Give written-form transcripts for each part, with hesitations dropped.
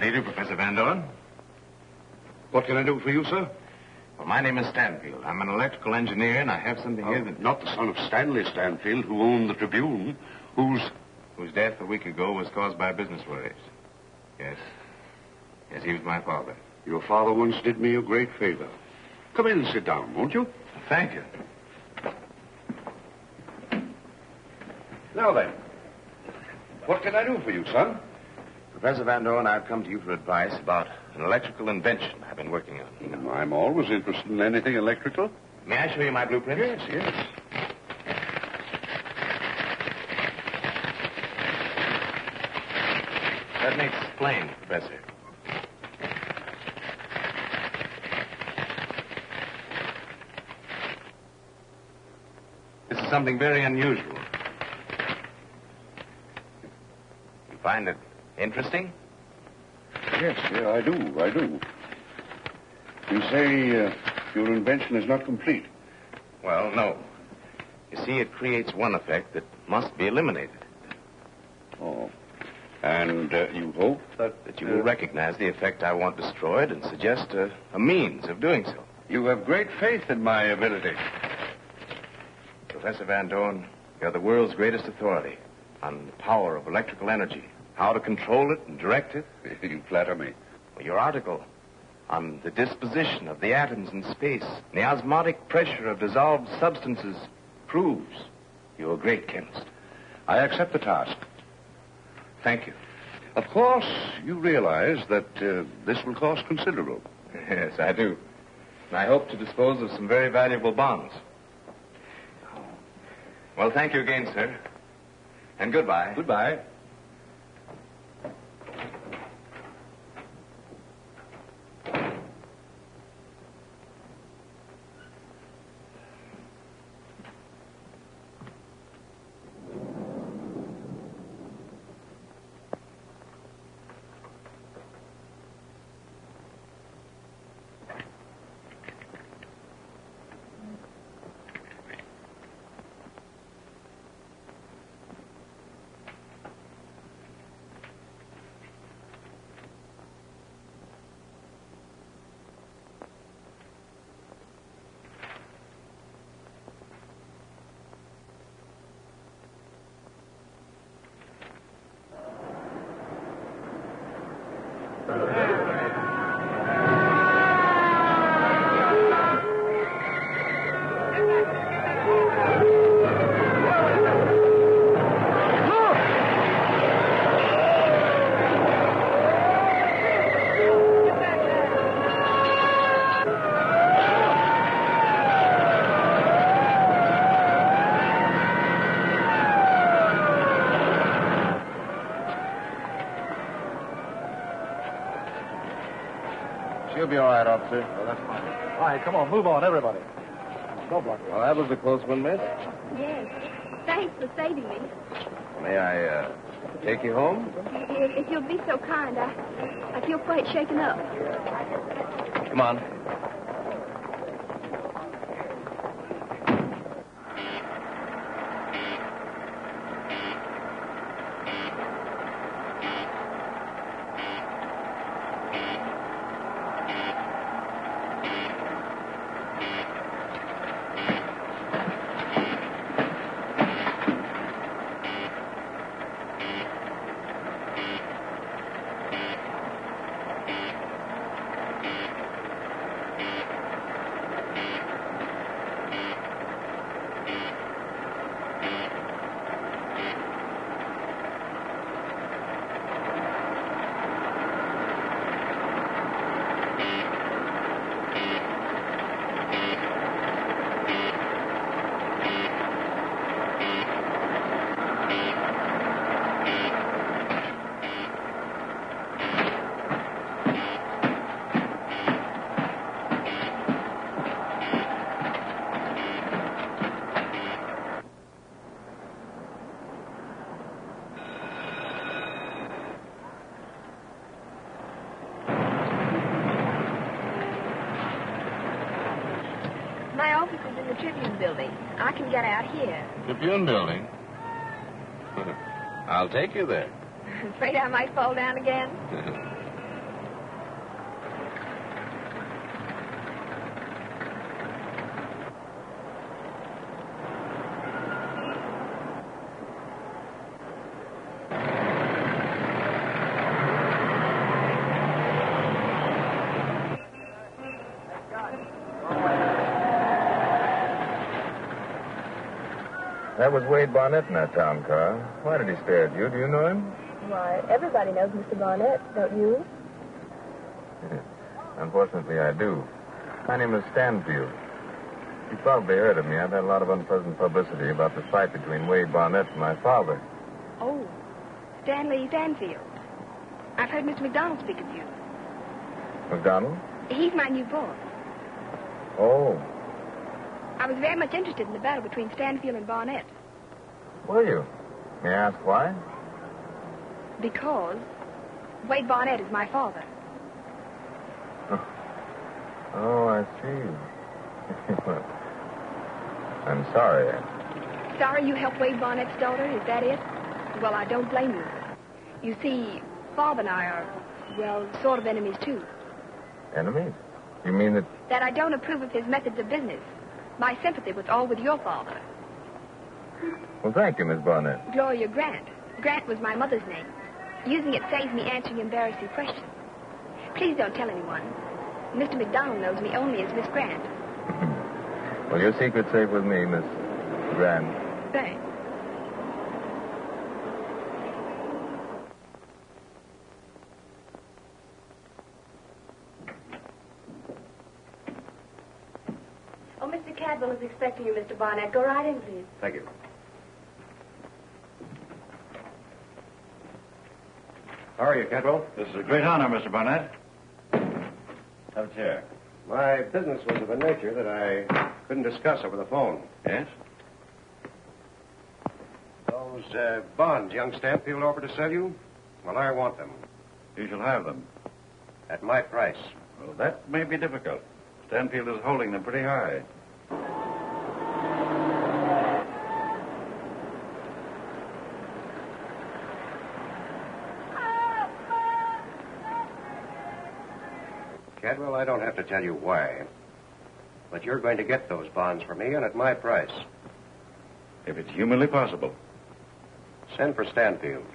do you do, Professor Van Dorn? What can I do for you, sir? Well, my name is Stanfield. I'm an electrical engineer, and I have something here that... Not the son of Stanley Stanfield, who owned the Tribune, whose death a week ago was caused by business worries. Yes. Yes, he was my father. Your father once did me a great favor. Come in and sit down, won't you? Thank you. Now then, what can I do for you, son? Professor Van Dorn, I've come to you for advice about an electrical invention I've been working on. I'm always interested in anything electrical. May I show you my blueprint? Yes. Let me explain, Professor. This is something very unusual. You find it interesting? Yes, I do. You say your invention is not complete. Well, no. You see, it creates one effect that must be eliminated. Oh. And you hope that you will recognize the effect I want destroyed and suggest a means of doing so. You have great faith in my ability. Professor Van Dorn, you're the world's greatest authority on the power of electrical energy, how to control it and direct it. You flatter me. Well, your article on the disposition of the atoms in space, and the osmotic pressure of dissolved substances proves you're a great chemist. I accept the task. Thank you. Of course, you realize that this will cost considerable. Yes, I do. And I hope to dispose of some very valuable bonds. Well, thank you again, sir. And goodbye. Goodbye. She'll be all right, officer. Well, that's fine. All right, come on, move on, everybody. Go, Block. Well, that was a close one, miss. Yes. Thanks for saving me. May I take you home? If you'll be so kind, I feel quite shaken up. Come on. My office is in the Tribune building. I can get out here. Tribune building? I'll take you there. Afraid I might fall down again? That was Wade Barnett in that town car. Why did he stare at you? Do you know him? Why, everybody knows Mr. Barnett, don't you? Yes. Unfortunately, I do. My name is Stanfield. You probably heard of me. I've had a lot of unpleasant publicity about the fight between Wade Barnett and my father. Oh, Stanley Stanfield. I've heard Mr. McDonald speak of you. McDonald? He's my new boss. Oh. I was very much interested in the battle between Stanfield and Barnett. Were you? May I ask why? Because Wade Barnett is my father. Oh, I see. Well, I'm sorry. Sorry you helped Wade Barnett's daughter, is that it? Well, I don't blame you. You see, Father and I are, well, sort of enemies, too. Enemies? You mean that... That I don't approve of his methods of business. My sympathy was all with your father. Well, thank you, Miss Barnett. Gloria Grant. Grant was my mother's name. Using it saves me answering embarrassing questions. Please don't tell anyone. Mr. McDonald knows me only as Miss Grant. Well, your secret's safe with me, Miss Grant. Thanks. Oh, Mr. Cadwell is expecting you, Mr. Barnett. Go right in, please. Thank you. How are you, Cadwell? This is a great honor, Mr. Barnett. Have a chair. My business was of a nature that I couldn't discuss over the phone. Yes? Those bonds young Stanfield offered to sell you, well, I want them. You shall have them. At my price. Well, that may be difficult. Stanfield is holding them pretty high. Cadwell, I don't have to tell you why. But you're going to get those bonds for me and at my price. If it's humanly possible. Send for Stanfield.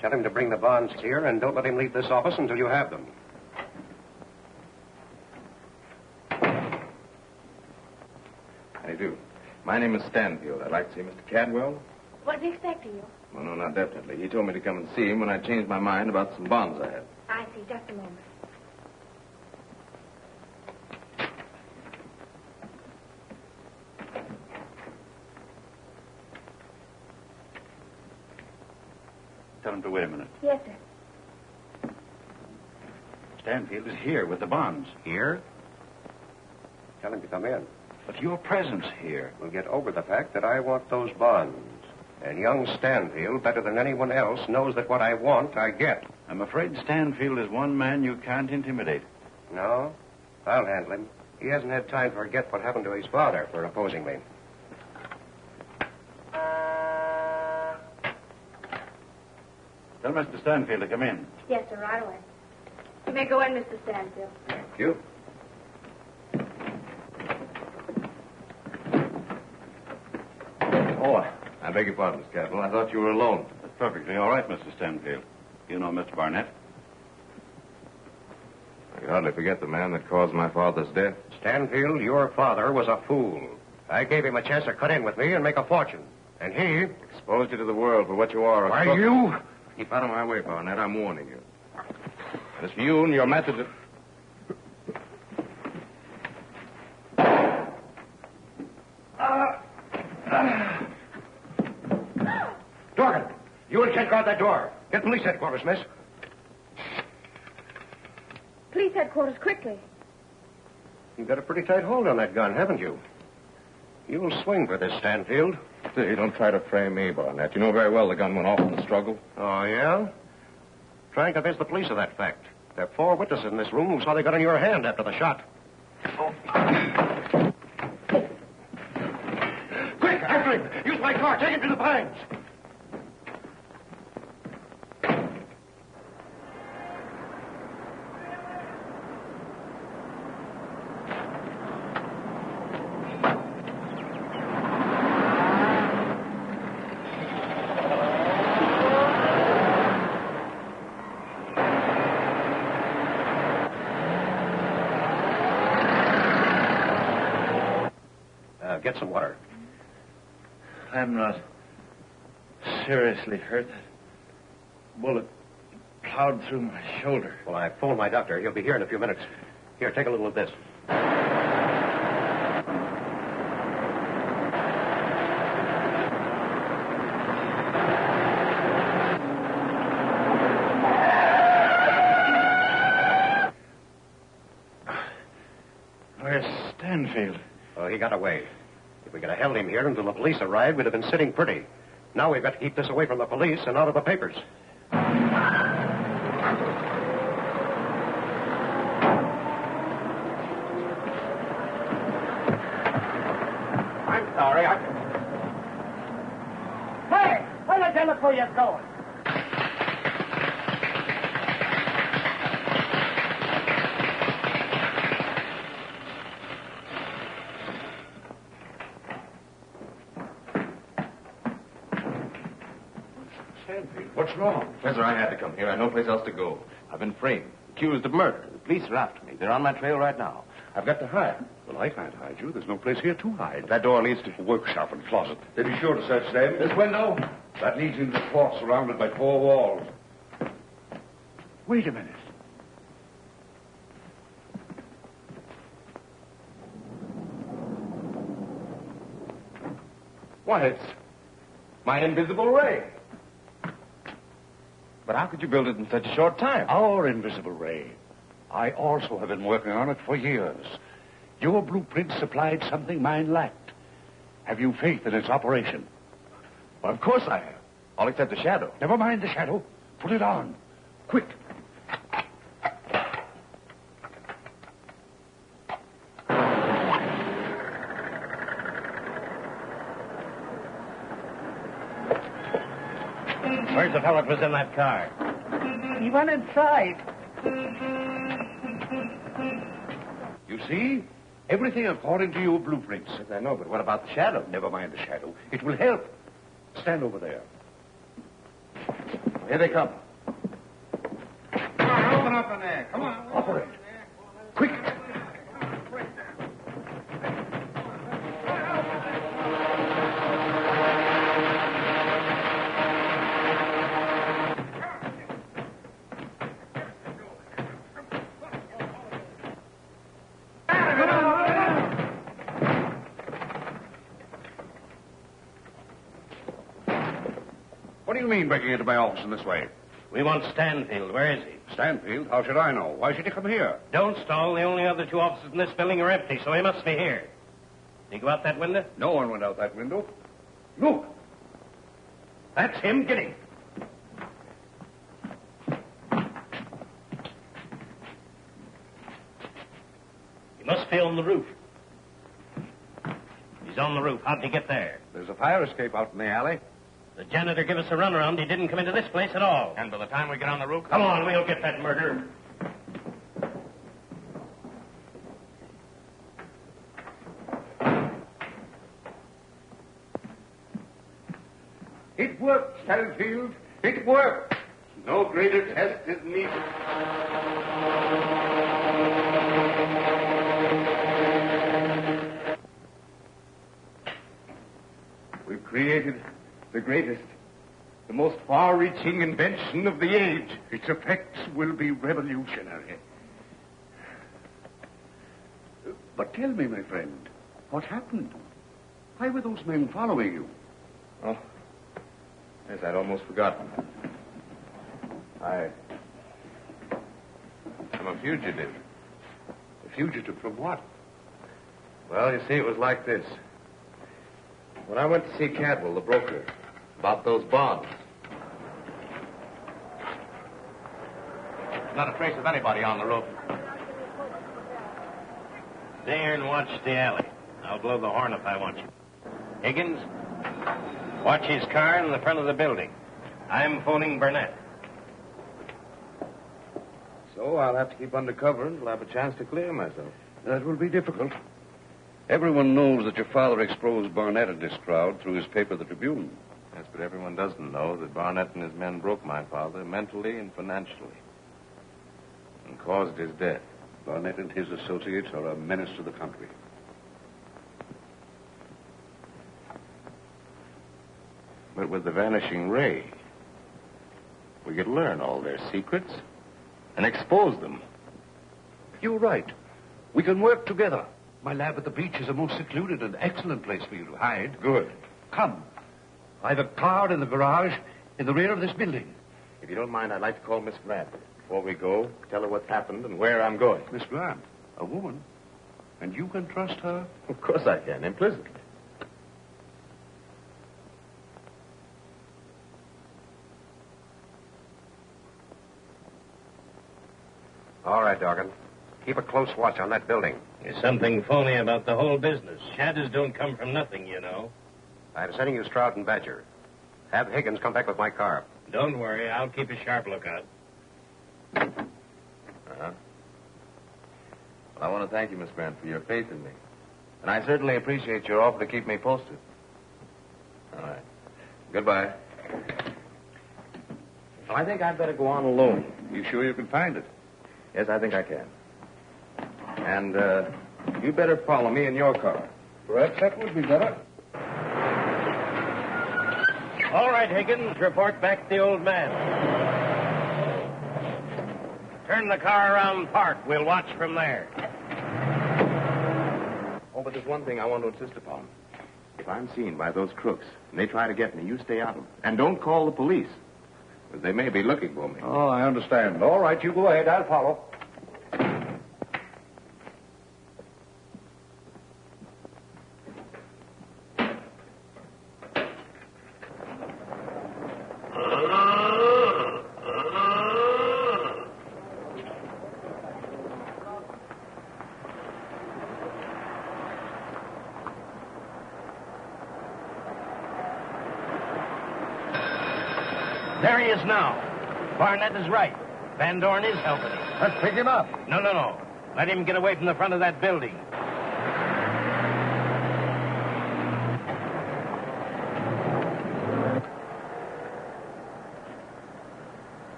Tell him to bring the bonds here and don't let him leave this office until you have them. I do. My name is Stanfield. I'd like to see Mr. Cadwell. Was he expecting you? Well, no, not definitely. He told me to come and see him when I changed my mind about some bonds I had. I see. Just a moment. Tell him to wait a minute. Yes, sir. Stanfield is here with the bonds. Here? Tell him to come in. But your presence here. We'll get over the fact that I want those bonds. And young Stanfield, better than anyone else, knows that what I want, I get. I'm afraid Stanfield is one man you can't intimidate. No? I'll handle him. He hasn't had time to forget what happened to his father for opposing me. Tell Mr. Stanfield to come in. Yes, sir, right away. You may go in, Mr. Stanfield. Thank you. Oh, I beg your pardon, Miss Cadwell. I thought you were alone. That's perfectly all right, Mr. Stanfield. You know Mr. Barnett? I can hardly forget the man that caused my father's death. Stanfield, your father was a fool. I gave him a chance to cut in with me and make a fortune. And he... Exposed you to the world for what you are. Why, you... Keep out of my way, Barnett. I'm warning you. As for you and your methods of... Dorgan, you and Kent guard that door. Get police headquarters, miss. Police headquarters, quickly. You've got a pretty tight hold on that gun, haven't you? You'll swing for this, Stanfield. Hey, don't try to frame me, Barnett. You know very well the gun went off in the struggle. Oh, yeah? Try and convince the police of that fact. There are 4 witnesses in this room who saw the gun in your hand after the shot. Quick, after him! Use my car. Take him to the pines. Get some water. I'm not seriously hurt. That bullet plowed through my shoulder. Well, I phoned my doctor. He'll be here in a few minutes. Here, take a little of this. Where's Stanfield? Oh, he got away. If we could have held him here until the police arrived, we'd have been sitting pretty. Now we've got to keep this away from the police and out of the papers. I'm sorry. Hey, where the devil are you going? What's wrong? Professor, I had to come here. I had no place else to go. I've been framed, accused of murder. The police are after me. They're on my trail right now. I've got to hide. Well, I can't hide you. There's no place here to hide. That door leads to... A workshop and closet. They'd be sure to search them. This window? That leads into the court surrounded by 4 walls. Wait a minute. Why, it's my invisible ray. But how could you build it in such a short time? Our invisible ray. I also have been working on it for years. Your blueprint supplied something mine lacked. Have you faith in its operation? Well, of course I have. All except the shadow. Never mind the shadow. Put it on. Quick. Where's the fellow that was in that car? He went inside. You see? Everything according to your blueprints. Yes, I know, but what about the shadow? Never mind the shadow. It will help. Stand over there. Here they come. Come on, open up in there. Come on. Operate. Quick. What do you mean breaking into my office in this way? We want Stanfield. Where is he? Stanfield? How should I know? Why should he come here? Don't stall. The only other 2 offices in this building are empty, so he must be here. Did he go out that window? No one went out that window. Look. That's him. Get him. He must be on the roof. He's on the roof. How'd he get there? There's a fire escape out in the alley. The janitor gave us a runaround. He didn't come into this place at all. And by the time we get on the roof... Come on, we'll get that murderer. It worked, Stanfield. It worked. No greater test is needed. We've created the greatest, the most far-reaching invention of the age. Its effects will be revolutionary. But tell me, my friend, what happened? Why were those men following you? Oh, yes, I'd almost forgotten. I'm a fugitive. A fugitive from what? Well, you see, it was like this. When I went to see Cadwell, the broker, about those bonds. Not a trace of anybody on the roof. Stay here and watch the alley. I'll blow the horn if I want you. Higgins, watch his car in the front of the building. I'm phoning Burnett. So I'll have to keep undercover until I have a chance to clear myself. That will be difficult. Everyone knows that your father exposed Barnett and his crowd through his paper, The Tribune. Yes, but everyone doesn't know that Barnett and his men broke my father mentally and financially and caused his death. Barnett and his associates are a menace to the country. But with the vanishing ray, we could learn all their secrets and expose them. You're right. We can work together. My lab at the beach is a most secluded and excellent place for you to hide. Good. Come. I've a car in the garage in the rear of this building. If you don't mind, I'd like to call Miss Grant. Before we go, tell her what's happened and where I'm going. Miss Grant, a woman. And you can trust her? Of course I can, implicitly. All right, Dawkins. Keep a close watch on that building. There's something phony about the whole business. Shadows don't come from nothing, you know. I'm sending you Stroud and Badger. Have Higgins come back with my car. Don't worry. I'll keep a sharp lookout. Uh-huh. Well, I want to thank you, Miss Grant, for your faith in me. And I certainly appreciate your offer to keep me posted. All right. Goodbye. Well, I think I'd better go on alone. You sure you can find it? Yes, I think I can. And, you better follow me in your car. Perhaps that would be better. All right, Higgins. Report back to the old man. Turn the car around park. We'll watch from there. Oh, but there's one thing I want to insist upon. If I'm seen by those crooks and they try to get me, you stay out of them. And don't call the police. Because they may be looking for me. Oh, I understand. All right, you go ahead. I'll follow. There he is now. Barnett is right. Van Dorn is helping him. Let's pick him up. No. Let him get away from the front of that building.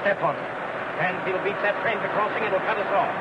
Step on it. Canfield beats that train to crossing, it'll cut us off.